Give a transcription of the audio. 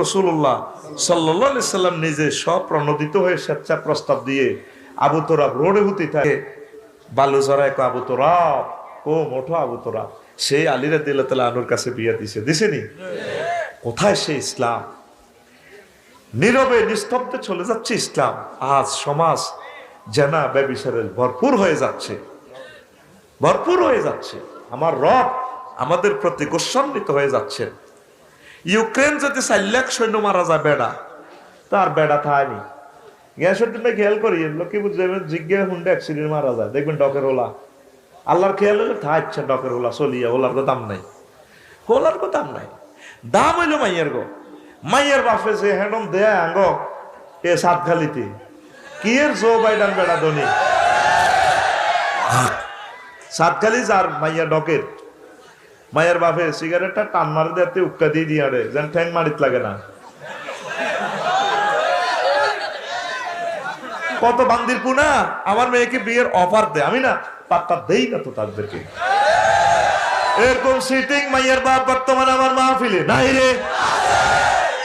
রাসূলুল্লাহ সাল্লাল্লাহু আলাইহি সাল্লাম নিজে স্বপ্রণোদিত হয়ে স্বেচ্ছা প্রস্তাব দিয়ে আবু তোরাব রোডে হতে থাকে বালু জড়ায় আবু তোরাব ও মোটো আবু তোরাব সেই আলী রাদিয়াল্লাহু তাআলা আনহুর কাছে বিয়ে দিছেনি। কোথায় সেই ইসলাম? নীরবে নিস্তব্ধে চলে যাচ্ছে ইসলাম। আজ সমাজ জেনা ব্যভিচারে ভরপুর হয়ে যাচ্ছে। আমার রব আমাদের প্রতি গোস্বান্বিত হয়ে যাচ্ছে। ইউক্রেন যদি 4 লাখ সৈন্য মারা যায় বেড়া, তার বেড়া থায়নি গ্যাসের জন্য খেয়াল করি লোকে বুঝবেন জিজ্ঞে হুন্ডে অ্যাক্সিডেন্ট মারা যায়, দেখবেন ডকের ওলা আল্লাহর খেয়াল হলে থাকছে ডকের ওলা চলিয়া ওলার দাম নাই, দাম হইলো মাইয়ের বাপে যে হেডম দেয়া আঙ্গ এ সাতখালিতে কি এর জো বাইডান বেড়া ধনী সাতখালি যার মাইয়া ডকের মায়ের বাপে সিগারেটটা টান মারে দেতে উক্কা দিয়ে দিয়ে আরে যেন ঠ্যাং মারিত লাগে না। কত বান্দির পুনা আমার মেয়েকে বিয়ের অফার দেয়, আমি না পাত্তা দেই না তো তাদেরকে। এরকম সিটিং মাইয়ের বাপ বর্তমানে আমার মাহফিলে নাই রে।